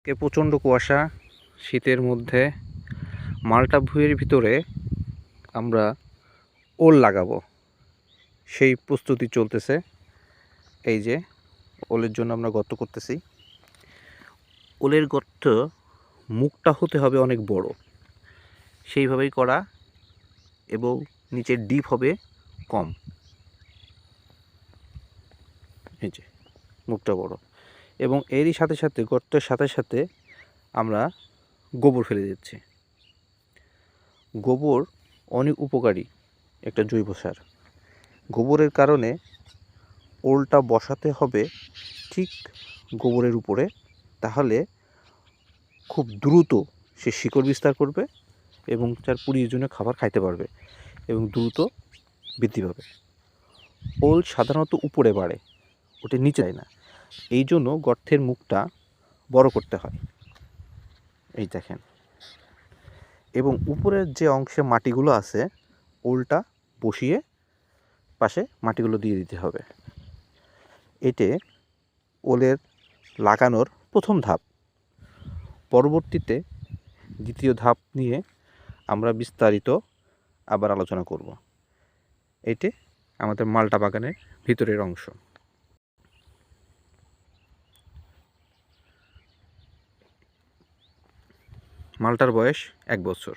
প্রচণ্ড কুয়াশা, শীতের মধ্যে মালটা ভুঁইয়ের ভিতরে আমরা ওল লাগাবো, সেই প্রস্তুতি চলতেছে। এই যে ওলের জন্য আমরা গর্ত করতেছি। ওলের গর্ত মুখটা হতে হবে অনেক বড়, সেইভাবেই করা, এবং নিচের ডিপ হবে কম। এই যে মুখটা বড়, এবং এরই সাথে সাথে গর্তের সাথে সাথে আমরা গোবর ফেলে দিচ্ছি। গোবর অনেক উপকারী একটা জৈব সার। গোবরের কারণে ওলটা বসাতে হবে ঠিক গোবরের উপরে, তাহলে খুব দ্রুত সে শিকড় বিস্তার করবে এবং তার প্রয়োজনীয় খাবার খাইতে পারবে এবং দ্রুত বৃদ্ধি পাবে। ওল সাধারণত উপরে বাড়ে, ওটা নিচে যায় না, এই জন্য গর্তের মুখটা বড় করতে হয়। এই দেখেন, এবং উপরের যে অংশে মাটিগুলো আছে ওলটা বসিয়ে পাশে মাটিগুলো দিয়ে দিতে হবে। এতে ওলের লাগানোর প্রথম ধাপ। পরবর্তীতে দ্বিতীয় ধাপ নিয়ে আমরা বিস্তারিত আবার আলোচনা করব। এটি আমাদের মালটা বাগানের ভিতরের অংশ। মালটার বয়স 1 বছর।